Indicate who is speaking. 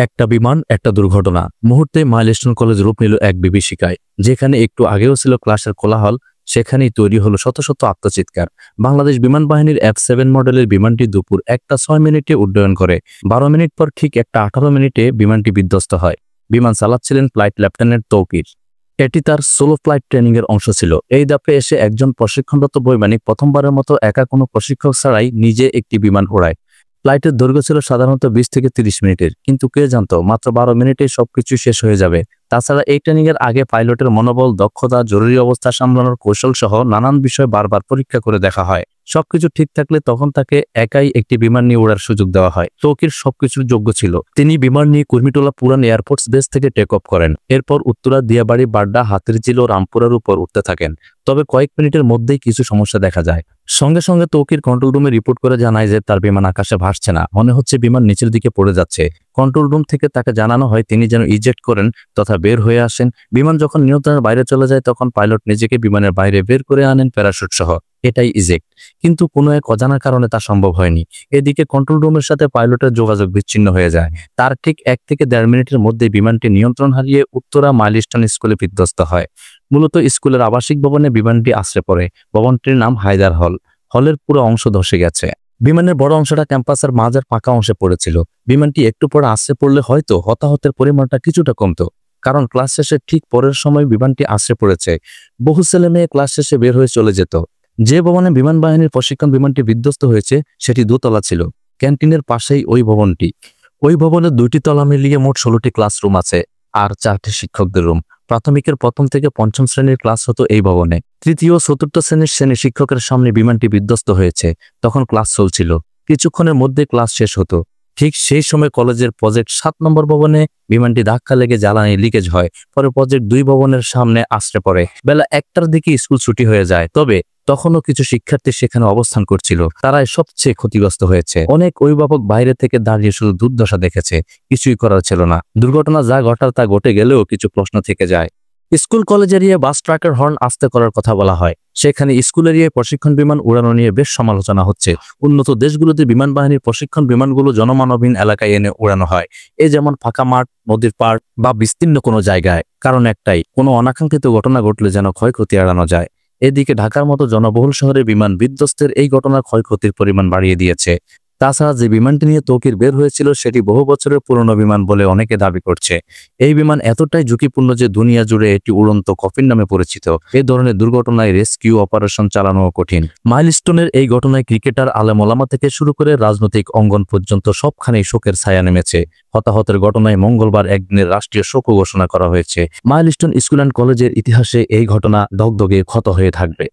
Speaker 1: একটা বিমান, একটা দুর্ঘটনা। মুহূর্তে মাইলস্টোন কলেজ রূপ নিল এক বিভীষিকায়। যেখানে একটু আগেও ছিল ক্লাসের কোলাহল, সেখানেই তৈরি হলো শত শত আত্মচিৎকার। বাংলাদেশ বিমান বাহিনীর F7 মডেলের বিমানটি দুপুর 1:06 উড্ডয়ন করে। 12 মিনিট পর ঠিক 1:18 বিমানটি বিধ্বস্ত হয়। বিমান চালাচ্ছিলেন ফ্লাইট লেফটেন্যান্ট তৌকির। এটি তার সোলো ফ্লাইট ট্রেনিং এর অংশ ছিল। এই ধাপে এসে একজন প্রশিক্ষণরত বৈমানিক প্রথমবারের মতো একা কোনো প্রশিক্ষক ছাড়াই নিজে একটি বিমান ওড়ায়। ফ্লাইটের দৈর্ঘ্য ছিল সাধারণত 20 থেকে 30 মিনিটের, কিন্তু কে জানতো মাত্র 12 মিনিটে সবকিছু শেষ হয়ে যাবে। তাছাড়া এই ট্রেনিং এর আগে পাইলটের মনোবল, দক্ষতা, জরুরি অবস্থা সামলানোর কৌশল সহ নানান বিষয় বারবার পরীক্ষা করে দেখা হয়। সবকিছু ঠিক থাকলে তখন তাকে একাই একটি বিমান নিয়ে ওড়ার সুযোগ দেওয়া হয়। তৌকির সবকিছুর যোগ্য ছিল। তিনি বিমান নিয়ে কুর্মিটোলা পুরান এয়ারফোর্স বেস থেকে টেক অফ করেন। এরপর উত্তরা, দিয়াবাড়ি, বাড্ডা, হাতিরঝিল ও রামপুরার উপর উঠতে থাকেন। তবে কয়েক মিনিটের মধ্যেই কিছু সমস্যা দেখা যায়। সঙ্গে সঙ্গে তৌকির কন্ট্রোল রুমে রিপোর্ট করে জানায় যে তার বিমান আকাশে ভাসছে না, মনে হচ্ছে বিমান নিচের দিকে পড়ে যাচ্ছে। কন্ট্রোল রুম থেকে তাকে জানানো হয় তিনি যেন ইজেক্ট করেন তথা বের হয়ে আসেন। বিমান যখন নিয়ন্ত্রণের বাইরে চলে যায় তখন পাইলট নিজেকে বিমানের বাইরে বের করে আনেন প্যারাশুট সহ। এটাই ইজেক্ট। কিন্তু কোনো এক অজানা কারণে তা সম্ভব হয়নি। এদিকে কন্ট্রোল রুমের সাথে পাইলটের যোগাযোগ বিচ্ছিন্ন হয়ে যায়। তার ঠিক 1 থেকে 1.5 মিনিটের মধ্যে বিমানটি নিয়ন্ত্রণ হারিয়ে উত্তরা মাইলস্টোন স্কুলে বিধ্বস্ত হয়। মূলত স্কুলের আবাসিক ভবনে বিমানটি আশ্রয় পড়ে। ভবনটির নাম হায়দার হল। হলের পুরো অংশ ধসে গেছে। বিমানের বড় অংশটা ক্যাম্পাসের মাঝের ফাঁকা অংশে পড়েছিল। বিমানটি একটু পরে আশ্রয় পড়লে হয়তো হতাহতের পরিমাণটা কিছুটা কমতো, কারণ ক্লাস শেষে ঠিক পরের সময় বিমানটি আশ্রয় পড়েছে। বহু ছেলে মেয়ে ক্লাস শেষে বের হয়ে চলে যেত। যে ভবনে বিমান বাহিনীর প্রশিক্ষণ বিমানটি বিধ্বস্ত হয়েছে সেটি দোতলা ছিল। ক্যান্টিনের পাশেই ওই ভবনটি। ওই ভবনের 2টি তলা মিলিয়ে মোট 16টি ক্লাসরুম আছে আর 4টি শিক্ষকদের রুম। প্রাথমিকের 1ম থেকে 5ম শ্রেণীর ক্লাস হতো এই ভবনে। 3য় ও 4র্থ শ্রেণীর শিক্ষকের সামনে বিমানটি বিধ্বস্ত হয়েছে। তখন ক্লাস চলছিল। কিছুক্ষণের মধ্যে ক্লাস শেষ হতো। ঠিক সেই সময় কলেজের প্রজেক্ট 7 নম্বর ভবনে বিমানটি ধাক্কা লেগে জ্বালানি লিকেজ হয়। পরে প্রজেক্ট 2 ভবনের সামনে আশ্রয় পড়ে। বেলা 1টার দিকে স্কুল ছুটি হয়ে যায়। তবে তখনও কিছু শিক্ষার্থী সেখানে অবস্থান করছিল। তারাই সবচেয়ে ক্ষতিগ্রস্ত হয়েছে। অনেক অভিভাবক বাইরে থেকে দাঁড়িয়ে শুধু দুর্দশা দেখেছে, কিছুই করার ছিল না। দুর্ঘটনা যা ঘটার তা ঘটে গেলেও কিছু প্রশ্ন থেকে যায়। স্কুল কলেজ এরিয়ায় বাস ট্রাকের হর্ন আস্তে করার কথা বলা হয়। সেখানে স্কুল এরিয়ায় প্রশিক্ষণ বিমান উড়ানো নিয়ে বেশ সমালোচনা হচ্ছে। উন্নত দেশগুলোতে বিমান বাহিনীর প্রশিক্ষণ বিমানগুলো জনমানবহীন এলাকায় এনে উড়ানো হয়, যেমন ফাঁকা মাঠ, নদীর পাড় বা বিস্তীর্ণ কোনো জায়গায়। কারণ একটাই, কোনো অনাকাঙ্ক্ষিত ঘটনা ঘটলে যেন ক্ষয়ক্ষতি এড়ানো যায়। এদিকে ঢাকার মতো জনবহুল শহরে বিমান বিধ্বস্তের এই ঘটনা ক্ষয়ক্ষতির পরিমাণ বাড়িয়ে দিয়েছে। তাছাড়া যে বিমানটি নিয়ে তৌকির বের হয়েছিল সেটি বহু বছরের পুরনো বিমান বলে অনেকে দাবি করছে। এই বিমান এতটাই ঝুঁকিপূর্ণ যে দুনিয়া জুড়ে এটি উড়ন্ত কফিন নামে পরিচিত। এই ধরনের দুর্ঘটনায় রেস্কিউ অপারেশন চালানো কঠিন। মাইলস্টোনের এই ঘটনায় ক্রিকেটার, আলেম ওলামা থেকে শুরু করে রাজনৈতিক অঙ্গন পর্যন্ত সবখানেই শোকের ছায়া নেমেছে। হতাহতের ঘটনায় মঙ্গলবার একদিনের রাষ্ট্রীয় শোক ঘোষণা করা হয়েছে। মাইলস্টোন স্কুল অ্যান্ড কলেজের ইতিহাসে এই ঘটনা দগদগে ক্ষত হয়ে থাকবে।